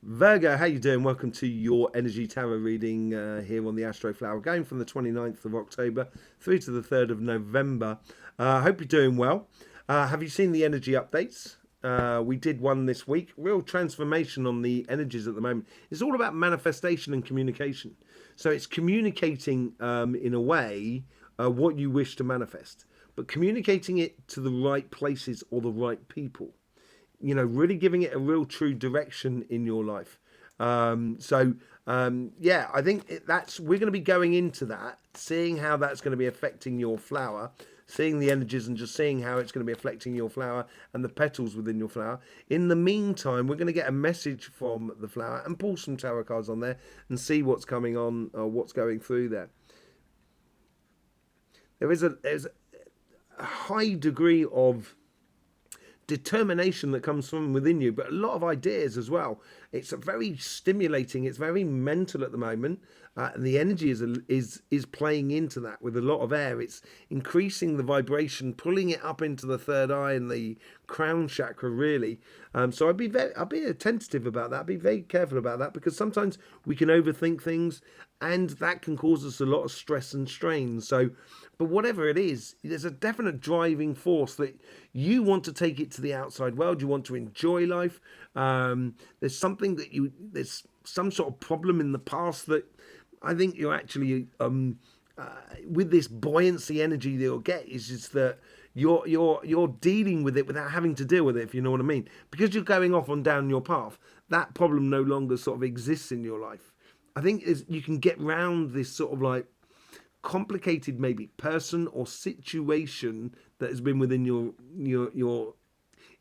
Virgo, how you doing? Welcome to your energy tarot reading here on the Astroflower, going from the 29th of October through to the 3rd of November. I hope you're doing well. Have you seen the energy updates? We did one this week. Real transformation on the energies at the moment. It's all about manifestation and communication. So it's communicating in a way what you wish to manifest, but communicating it to the right places or the right people, really giving it a real true direction in your life. Yeah, I think that's we're going to be going into that, seeing how that's going to be affecting your flower, seeing the energies and just seeing how it's going to be affecting your flower and the petals within your flower. In the meantime, we're going to get a message from the flower and pull some tarot cards on there and see what's coming on or what's going through there. There's a high degree of determination that comes from within you, but a lot of ideas as well. It's a very stimulating. It's very mental at the moment, and the energy is playing into that with a lot of air. It's increasing the vibration, pulling it up into the third eye and the crown chakra, really. So I'd be attentive about that. I'd be very careful about that because sometimes we can overthink things, and that can cause us a lot of stress and strain. So, but whatever it is, there's a definite driving force that you want to take it to the outside world. You want to enjoy life. There's something that there's some sort of problem in the past that I think you're actually with this buoyancy energy that you'll get is just that you're dealing with it without having to deal with it, if you know what I mean, because you're going off on down your path. That problem no longer sort of exists in your life. I think you can get round this sort of like complicated maybe person or situation that has been within your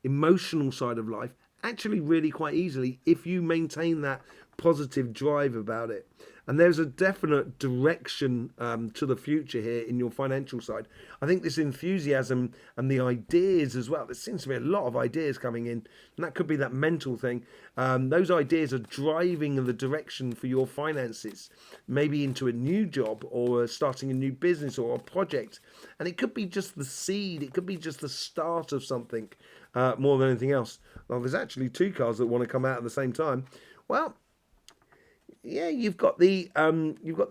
emotional side of life actually really quite easily if you maintain that positive drive about it. And there's a definite direction to the future here in your financial side. I think this enthusiasm and the ideas as well, there seems to be a lot of ideas coming in, and that could be that mental thing. Those ideas are driving the direction for your finances, maybe into a new job or starting a new business or a project. And it could be just the seed, it could be just the start of something more than anything else. Well, there's actually two cards that want to come out at the same time. Well, yeah, you've got the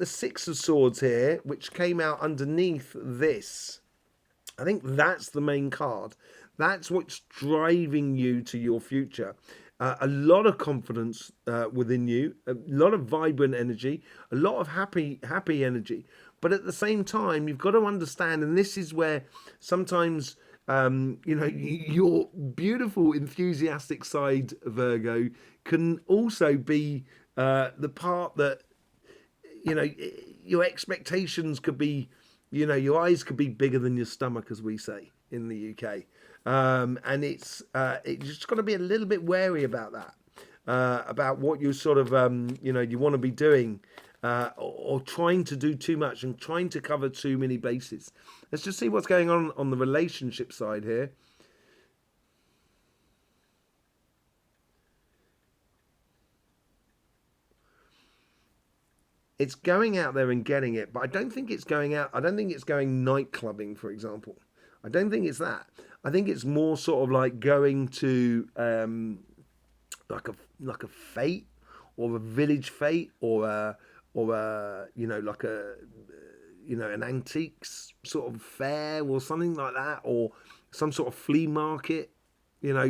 Six of Swords here, which came out underneath this. I think that's the main card. That's what's driving you to your future. A lot of confidence within you, a lot of vibrant energy, a lot of happy energy. But at the same time, you've got to understand, and this is where sometimes your beautiful, enthusiastic side, Virgo, can also be the part that, your expectations could be, your eyes could be bigger than your stomach, as we say in the UK. And it's just got to be a little bit wary about that, about what you sort of, you want to be doing. Or trying to do too much and trying to cover too many bases. Let's just see what's going on the relationship side here. It's going out there and getting it, but I don't think it's going out. I don't think it's going night clubbing, for example. I don't think it's that. I think it's more sort of like going to like a fete or a village fete or a like a an antiques sort of fair or something like that, or some sort of flea market,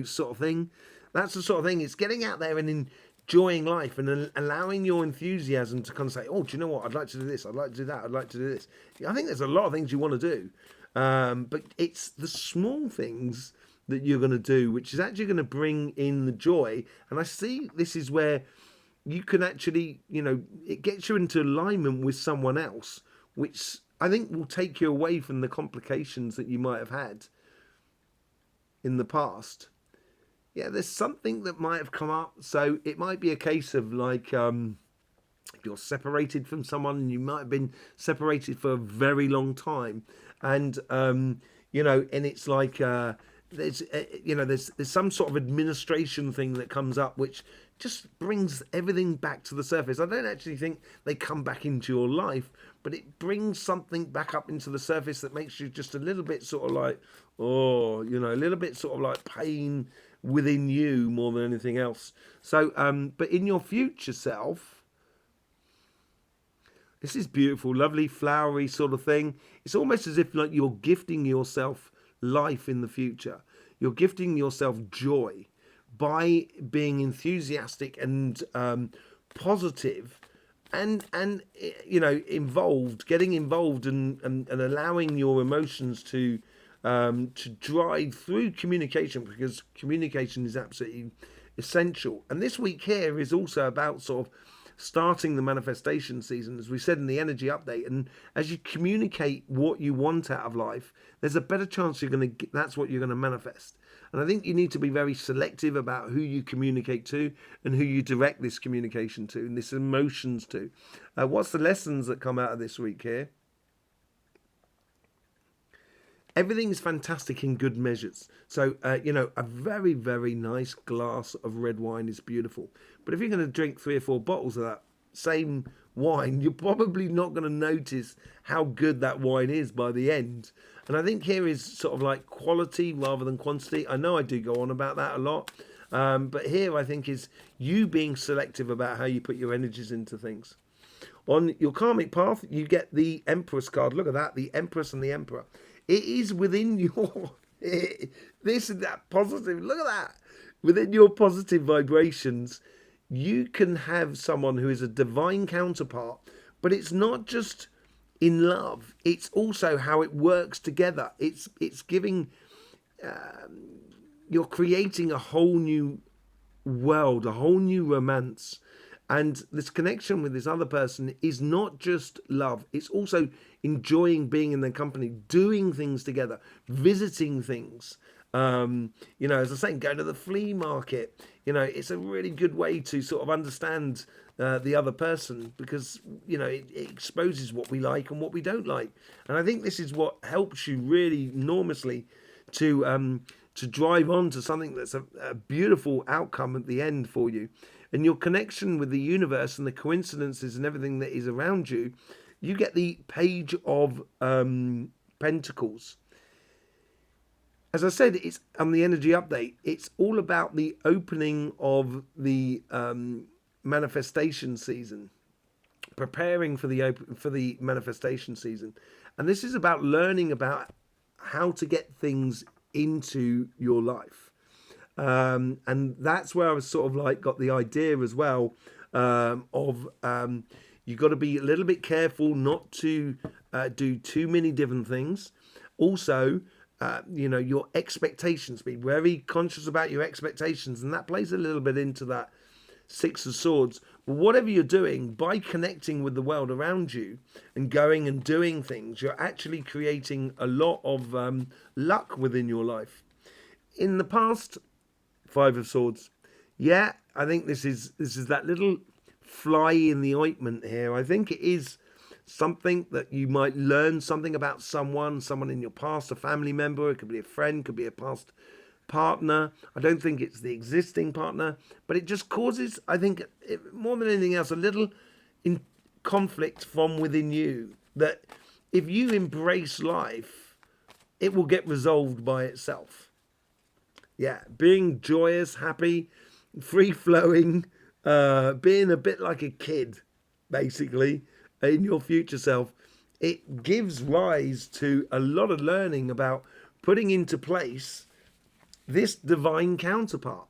sort of thing. That's the sort of thing. It's getting out there and enjoying life and allowing your enthusiasm to kind of say, oh, do you know what? I'd like to do this. I'd like to do that. I'd like to do this. I think there's a lot of things you want to do, but it's the small things that you're going to do, which is actually going to bring in the joy. And I see this is where you can actually, it gets you into alignment with someone else, which I think will take you away from the complications that you might have had in the past. Yeah, there's something that might have come up. So it might be a case of like, if you're separated from someone and you might have been separated for a very long time. And, and it's like, there's some sort of administration thing that comes up, which just brings everything back to the surface. I don't actually think they come back into your life, but it brings something back up into the surface that makes you just a little bit sort of like, a little bit sort of like pain, within you more than anything else. So, but in your future self, this is beautiful, lovely, flowery sort of thing. It's almost as if like you're gifting yourself life in the future. You're gifting yourself joy by being enthusiastic and positive, and involved, getting involved, and allowing your emotions to drive through communication, because communication is absolutely essential. And this week here is also about sort of starting the manifestation season, as we said in the energy update. And as you communicate what you want out of life, there's a better chance that's what you're going to manifest. And I think you need to be very selective about who you communicate to and who you direct this communication to and this emotions to. What's the lessons that come out of this week here? Everything is fantastic in good measures. So, a very, very nice glass of red wine is beautiful. But if you're going to drink 3 or 4 bottles of that same wine, you're probably not going to notice how good that wine is by the end. And I think here is sort of like quality rather than quantity. I know I do go on about that a lot. But here I think is you being selective about how you put your energies into things. On your karmic path, you get the Empress card. Look at that, the Empress and the Emperor. It is within your, this and that positive, look at that. Within your positive vibrations, you can have someone who is a divine counterpart, but it's not just in love. It's also how it works together. It's giving, you're creating a whole new world, a whole new romance. And this connection with this other person is not just love. It's also enjoying being in their company, doing things together, visiting things. As I say, go to the flea market. It's a really good way to sort of understand the other person, because, it exposes what we like and what we don't like. And I think this is what helps you really enormously to drive on to something that's a beautiful outcome at the end for you. And your connection with the universe and the coincidences and everything that is around you, you get the Page of Pentacles. As I said, it's on the energy update. It's all about the opening of the manifestation season, preparing for the manifestation season. And this is about learning about how to get things into your life. And that's where I was sort of like got the idea as well of you got to be a little bit careful not to do too many different things. Also, your expectations, be very conscious about your expectations, and that plays a little bit into that Six of Swords. But whatever you're doing, by connecting with the world around you and going and doing things, you're actually creating a lot of luck within your life. In the past, 5 of Swords. Yeah, I think this is that little fly in the ointment here. I think it is something that you might learn something about someone in your past, a family member. It could be a friend, could be a past partner. I don't think it's the existing partner, but it just causes, I think, more than anything else, a little conflict from within you, that if you embrace life, it will get resolved by itself. Yeah, being joyous, happy, free-flowing, being a bit like a kid, basically, in your future self, it gives rise to a lot of learning about putting into place this divine counterpart.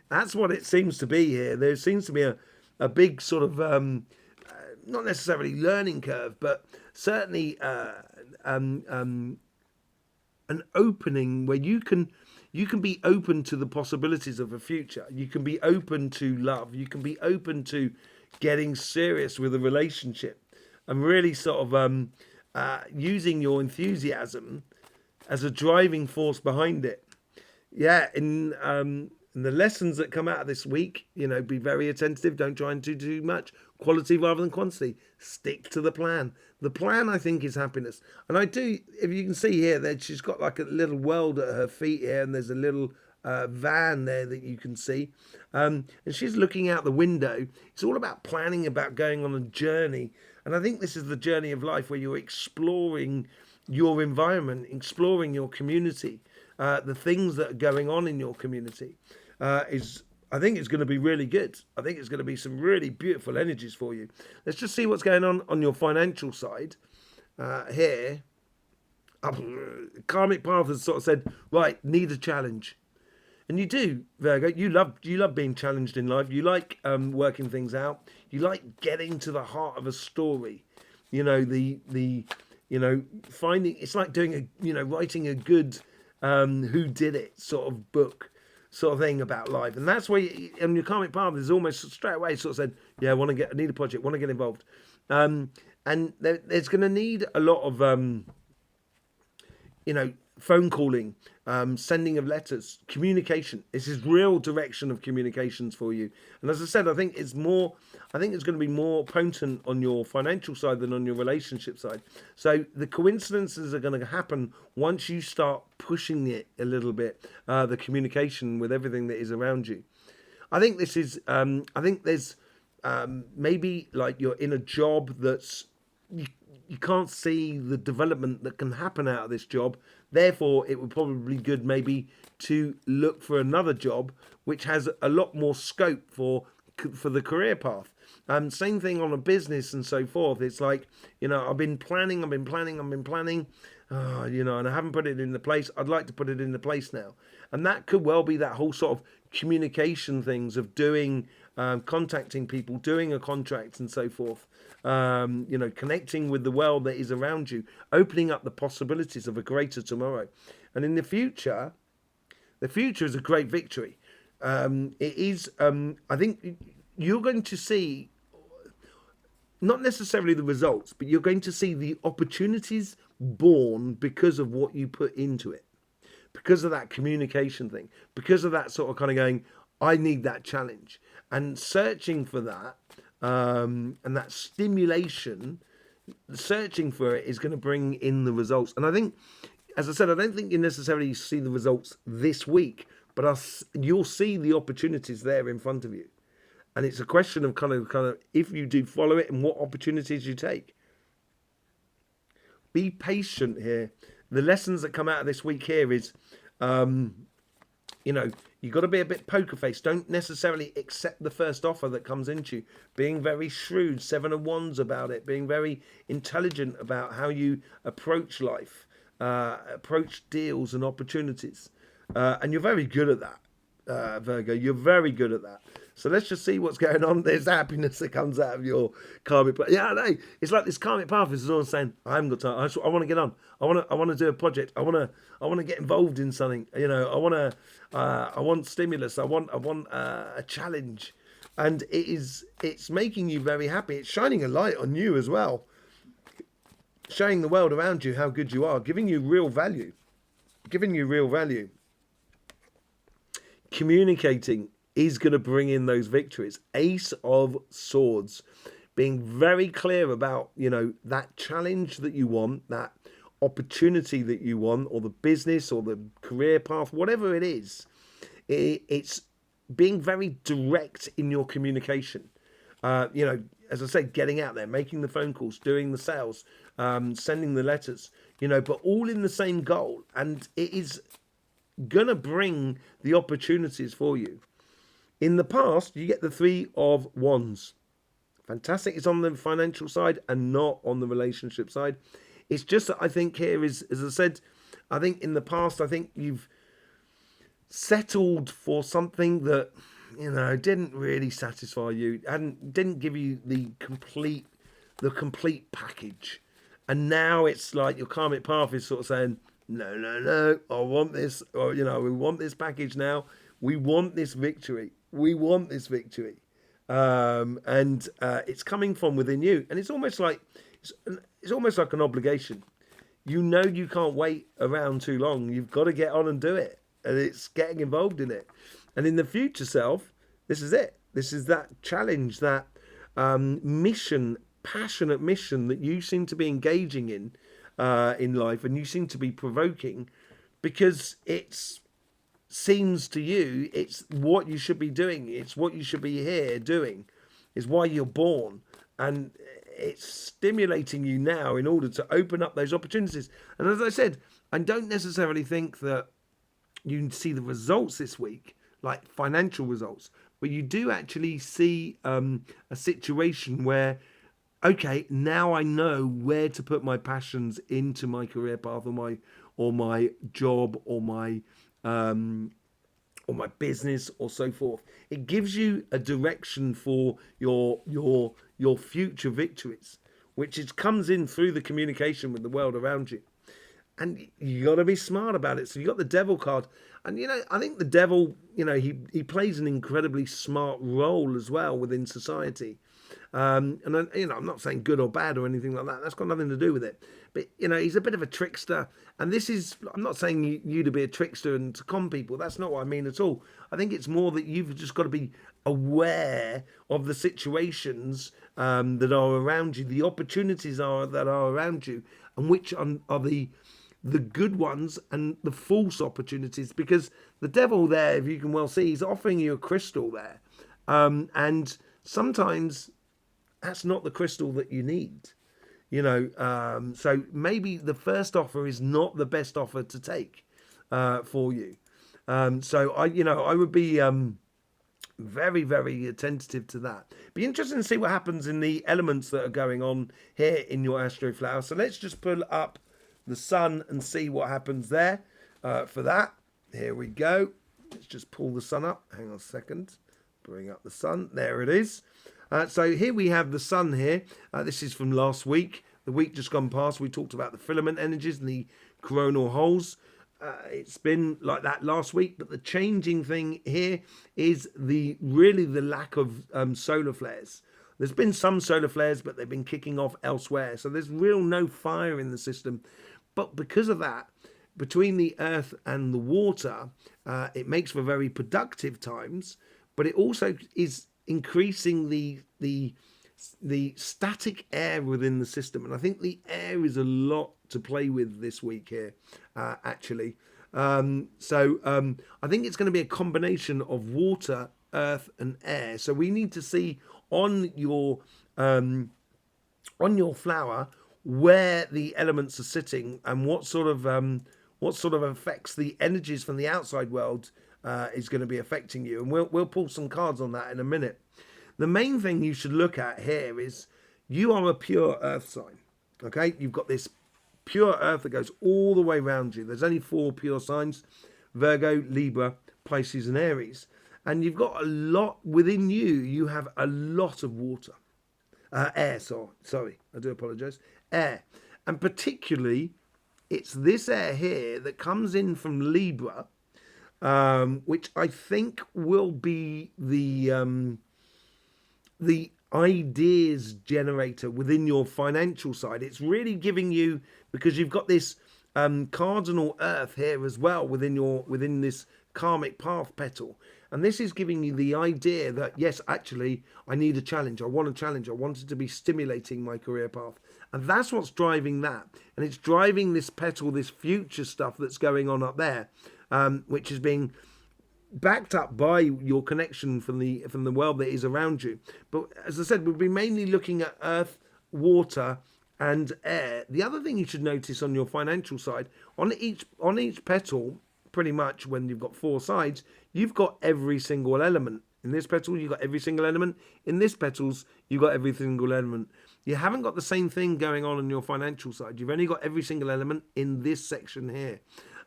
That's what it seems to be here. There seems to be a big sort of, not necessarily learning curve, but certainly an opening where you can be open to the possibilities of a future. You can be open to love. You can be open to getting serious with a relationship, and really sort of using your enthusiasm as a driving force behind it. Yeah, in the lessons that come out of this week, be very attentive. Don't try and do too much. Quality rather than quantity. Stick to the plan. The plan, I think, is happiness. And I do, if you can see here, that she's got like a little world at her feet here, and there's a little van there that you can see. And she's looking out the window. It's all about planning, about going on a journey. And I think this is the journey of life, where you're exploring your environment, exploring your community, the things that are going on in your community, is I think it's going to be really good. I think it's going to be some really beautiful energies for you. Let's just see what's going on your financial side here. Karmic path has sort of said, right, need a challenge. And you do, Virgo. You love being challenged in life. You like working things out. You like getting to the heart of a story. You know, finding, it's like doing writing a good who did it sort of book sort of thing about life. And that's where and your karmic path is almost straight away sort of said, yeah, I need a project, want to get involved. And there's going to need a lot of phone calling, sending of letters, communication. This is real direction of communications for you. And as I said, I think it's going to be more potent on your financial side than on your relationship side. So the coincidences are going to happen once you start pushing it a little bit, the communication with everything that is around you. I think this is, I think there's maybe like you're in a job that's, you can't see the development that can happen out of this job. Therefore, it would probably be good maybe to look for another job which has a lot more scope for the career path. Same thing on a business and so forth. It's like, I've been planning, and I haven't put it into place. I'd like to put it into place now. And that could well be that whole sort of communication things of doing, contacting people, doing a contract and so forth. Connecting with the world that is around you, opening up the possibilities of a greater tomorrow. And in the future is a great victory. It is, I think you're going to see, not necessarily the results, but you're going to see the opportunities born because of what you put into it, because of that communication thing, because of that sort of kind of going, I need that challenge, and searching for that. And that stimulation, searching for it, is going to bring in the results. And I think, as I said, I don't think you necessarily see the results this week, but you'll see the opportunities there in front of you. And it's a question of kind of if you do follow it and what opportunities you take. Be patient here. The lessons that come out of this week here is, you've got to be a bit poker faced. Don't necessarily accept the first offer that comes into you. Being very shrewd, 7 of Wands about it. Being very intelligent about how you approach life, approach deals and opportunities. And you're very good at that, Virgo. You're very good at that. So let's just see what's going on. There's happiness that comes out of your karmic path. Yeah, I know. It's like this karmic path is all saying, I haven't got time. I want to get on. I want to do a project. I want to get involved in something. I want stimulus. I want a challenge. And it's making you very happy. It's shining a light on you as well. Showing the world around you how good you are, giving you real value. Communicating is going to bring in those victories. Ace of Swords, being very clear about, that challenge that you want, that opportunity that you want, or the business or the career path, whatever it is. It's being very direct in your communication. As I said, getting out there, making the phone calls, doing the sales, sending the letters, but all in the same goal. And it is going to bring the opportunities for you. In the past, you get the 3 of Wands. Fantastic. It's on the financial side and not on the relationship side. It's just that I think here is, as I said, I think in the past, I think you've settled for something that, didn't really satisfy you and didn't give you the complete package. And now it's like your karmic path is sort of saying, no, I want this, or, we want this package now. We want this victory. And it's coming from within you, and it's almost like an obligation. You can't wait around too long. You've got to get on and do it, and it's getting involved in it. And in the future self, this is it. This is that challenge, that mission, passionate mission that you seem to be engaging in life, and you seem to be provoking, because it's seems to you it's what you should be doing, it's what you should be here doing, is why you're born, and it's stimulating you now in order to open up those opportunities. And as I said, I don't necessarily think that you see the results this week, like financial results, but you do actually see a situation where, okay, now I know where to put my passions into my career path, or my job, um, or my business, or so forth. It gives you a direction for your future victories, which comes in through the communication with the world around you. And you got to be smart about it. So you got the devil card, and I think the devil, he plays an incredibly smart role as well within society. And I'm not saying good or bad or anything like that. That's got nothing to do with it. But he's a bit of a trickster, and I'm not saying you to be a trickster and to con people. That's not what I mean at all. I think it's more that you've just got to be aware of the situations that are around you, the opportunities that are around you, and which are the good ones and the false opportunities, because the devil there, if you can well see, he's offering you a crystal there, and sometimes that's not the crystal that you need, so maybe the first offer is not the best offer to take for you. So I would be very, very attentive to that. Be interesting to see what happens in the elements that are going on here in your Astroflower. So let's just pull up the sun and see what happens there. For that, here we go. Let's just pull the sun up. Hang on a second. Bring up the sun. There it is. So here we have the sun here. This is from last week. The week just gone past, we talked about the filament energies and the coronal holes. It's been like that last week, but the changing thing here is really the lack of solar flares. There's been some solar flares, but they've been kicking off elsewhere. So there's no fire in the system. But because of that, between the earth and the water, it makes for very productive times, but it also is increasing the static air within the system. And I think the air is a lot to play with this week here, actually. So I think it's going to be a combination of water, earth, and air. So we need to see on your flower where the elements are sitting and what sort of affects the energies from the outside world is going to be affecting you. And we'll pull some cards on that in a minute. The main thing you should look at here is you are a pure earth sign. Okay, you've got this pure earth that goes all the way around you. There's only 4 pure signs: Virgo, Libra, Pisces, and Aries. And you've got a lot within you. You have a lot of water, air. Sorry, I do apologise. Air, and particularly, it's this air here that comes in from Libra, which I think will be the ideas generator within your financial side. It's really giving you, because you've got this cardinal earth here as well within this karmic path petal, and this is giving you the idea that yes, actually I need a challenge. I want a challenge. I want it to be stimulating my career path, and that's what's driving that. And it's driving this petal, this future stuff that's going on up there, which is being backed up by your connection from the world that is around you. But as I said, we'll be mainly looking at earth, water, and air. The other thing you should notice on your financial side, on each petal, pretty much when you've got 4 sides, you've got every single element. In this petal, you've got every single element. In this petals, you've got every single element. You haven't got the same thing going on your financial side. You've only got every single element in this section here.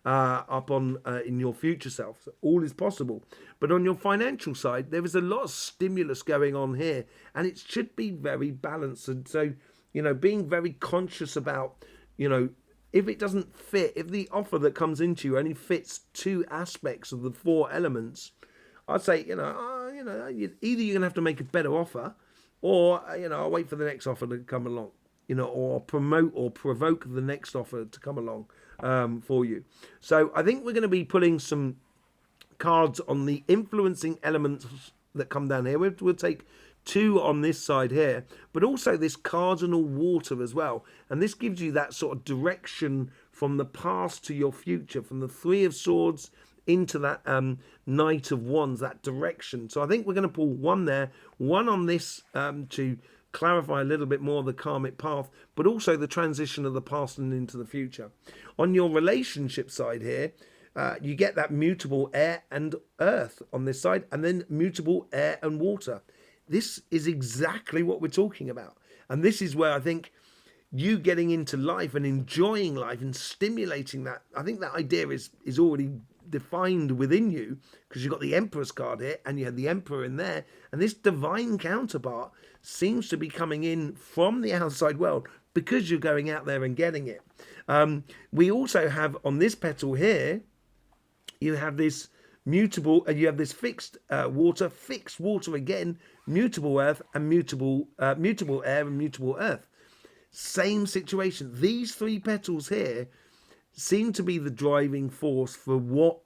Up on in your future self. So all is possible. But on your financial side, there is a lot of stimulus going on here, and it should be very balanced. And so, being very conscious about, if it doesn't fit, if the offer that comes into you only fits 2 aspects of the 4 elements, I'd say, either you're going to have to make a better offer, or, I'll wait for the next offer to come along, or promote or provoke the next offer to come along for you. So I think we're going to be pulling some cards on the influencing elements that come down here. We'll take 2 on this side here, but also this cardinal water as well. And this gives you that sort of direction from the past to your future, from the 3 of Swords into that Knight of Wands, that direction. So I think we're going to pull 1 there, 1 on this to clarify a little bit more the karmic path, but also the transition of the past and into the future. On your relationship side here, You get that mutable air and earth on this side, and then mutable air and water. This is exactly what we're talking about. And this is where I think you getting into life and enjoying life and stimulating that, I think that idea is already defined within you, because you've got the Emperor's card here and you had the Emperor in there, and this divine counterpart seems to be coming in from the outside world because you're going out there and getting it. We also have on this petal here, you have this mutable, and you have this fixed water again, mutable earth, and mutable air and mutable earth. Same situation. These three petals here seem to be the driving force for what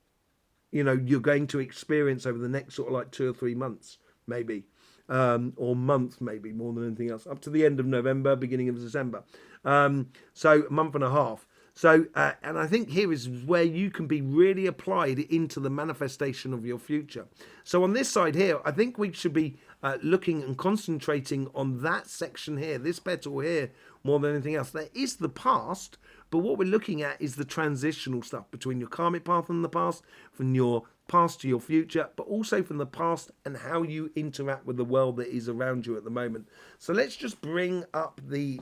you're going to experience over the next sort of like 2 or 3 months, maybe, or month, maybe more than anything else, up to the end of November, beginning of December. So a month and a half. So, and I think here is where you can be really applied into the manifestation of your future. So on this side here, I think we should be looking and concentrating on that section here, this petal here, more than anything else. There is the past, but what we're looking at is the transitional stuff between your karmic path and the past, from your past to your future, but also from the past and how you interact with the world that is around you at the moment. So let's just bring up the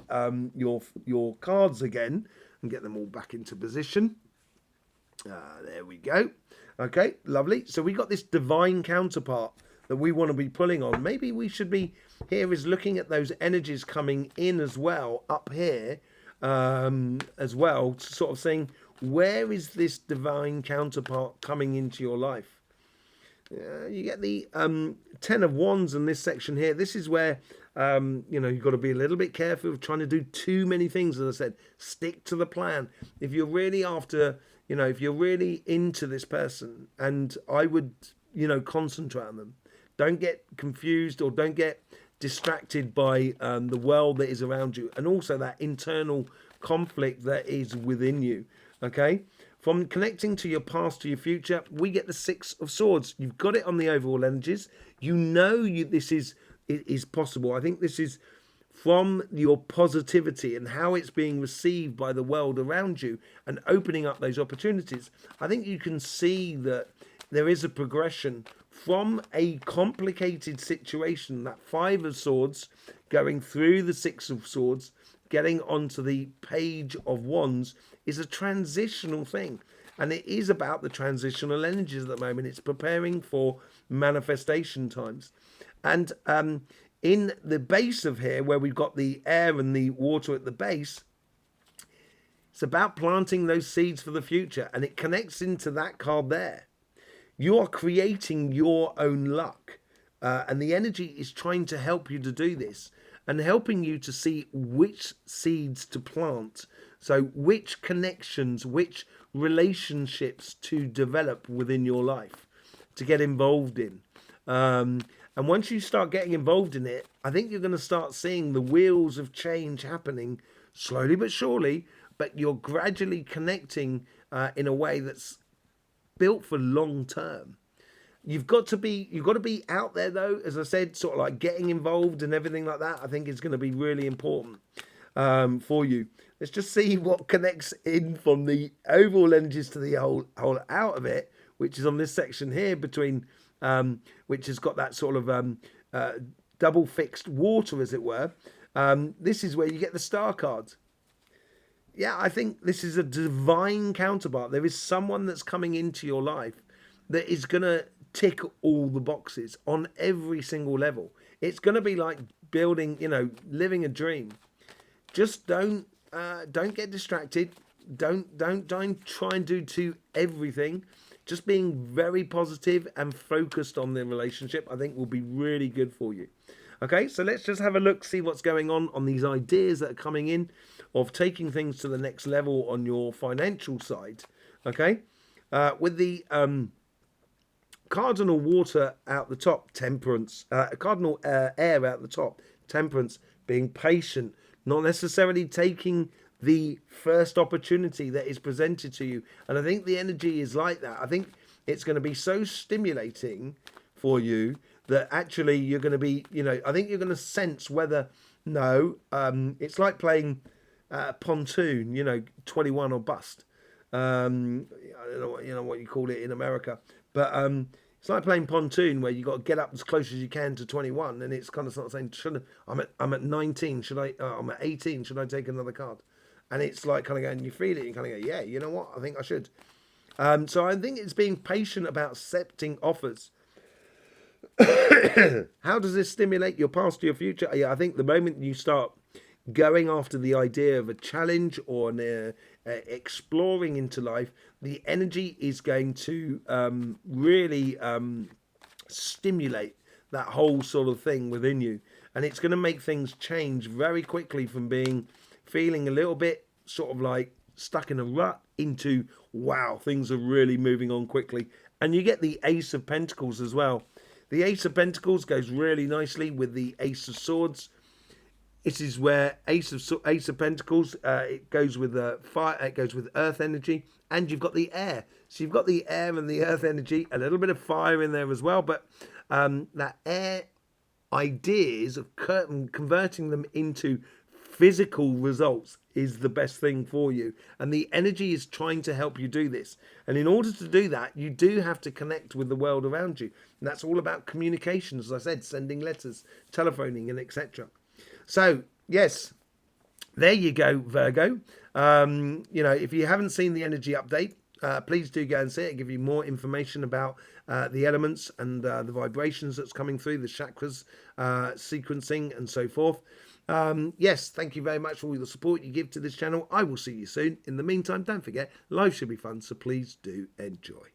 your cards again and get them all back into position. There we go. Okay, lovely. So we got this divine counterpart that we want to be pulling on. Maybe we should be here is looking at those energies coming in as well, up here as well, sort of saying, where is this divine counterpart coming into your life? You get the 10 of Wands in this section here. This is where you've got to be a little bit careful of trying to do too many things. As I said, stick to the plan. If you're really after, if you're really into this person, and I would, concentrate on them. Don't get confused or don't get distracted by the world that is around you, and also that internal conflict that is within you. Okay, from connecting to your past to your future, we get the 6 of Swords. You've got it on the overall energies. This is possible. I think this is from your positivity and how it's being received by the world around you and opening up those opportunities. I think you can see that there is a progression from a complicated situation, that 5 of Swords going through the 6 of Swords, getting onto the Page of Wands, is a transitional thing. And it is about the transitional energies at the moment. It's preparing for manifestation times. And in the base of here, where we've got the air and the water at the base, it's about planting those seeds for the future. And it connects into that card there. You are creating your own luck. And the energy is trying to help you to do this, and helping you to see which seeds to plant. So which connections, which relationships to develop within your life, to get involved in. And once you start getting involved in it, I think you're going to start seeing the wheels of change happening slowly but surely, but you're gradually connecting in a way that's built for long term. You've got to be out there though, as I said, sort of like getting involved and everything like that. I think is going to be really important for you. Let's just see what connects in from the overall energies to the whole out of it, which is on this section here between, which has got that sort of double fixed water, as it were. This is where you get the star cards. Yeah, I think this is a divine counterpart. There is someone that's coming into your life that is going to tick all the boxes on every single level. It's going to be like building, living a dream. Just don't get distracted. Don't try and do everything. Just being very positive and focused on the relationship, I think, will be really good for you. Okay, so let's just have a look, see what's going on these ideas that are coming in of taking things to the next level on your financial side. Okay, with the cardinal water out the top, temperance, cardinal air out the top, temperance, being patient, not necessarily taking the first opportunity that is presented to you. And I think the energy is like that. I think it's going to be so stimulating for you that actually you're going to be, I think you're going to sense whether, it's like playing pontoon, 21 or bust. I don't know what what you call it in America, but it's like playing pontoon where you got to get up as close as you can to 21, and it's kind of sort of saying, I'm at 19, should I? I'm at 18, should I take another card? And it's like kind of going, you feel it, you kind of go, yeah, you know what? I think I should. So I think it's being patient about accepting offers. How does this stimulate your past to your future? Yeah, I think the moment you start going after the idea of a challenge or exploring into life, the energy is going to really stimulate that whole sort of thing within you. And it's going to make things change very quickly from feeling a little bit sort of like stuck in a rut into, wow, things are really moving on quickly. And you get the Ace of Pentacles as well. The Ace of Pentacles goes really nicely with the Ace of Swords. This is where Ace of Pentacles, it goes with fire, it goes with earth energy, and you've got the air. So you've got the air and the earth energy, a little bit of fire in there as well, but that air ideas of converting them into physical results is the best thing for you, and the energy is trying to help you do this. And in order to do that, you do have to connect with the world around you, and that's all about communication, as I said, sending letters, telephoning, and etc. So yes, there you go, Virgo. If you haven't seen the energy update, please do go and see it. It'll give you more information about the elements and the vibrations that's coming through, the chakras, sequencing, and so forth. Yes, thank you very much for all the support you give to this channel. I will see you soon. In the meantime, don't forget, life should be fun, so please do enjoy.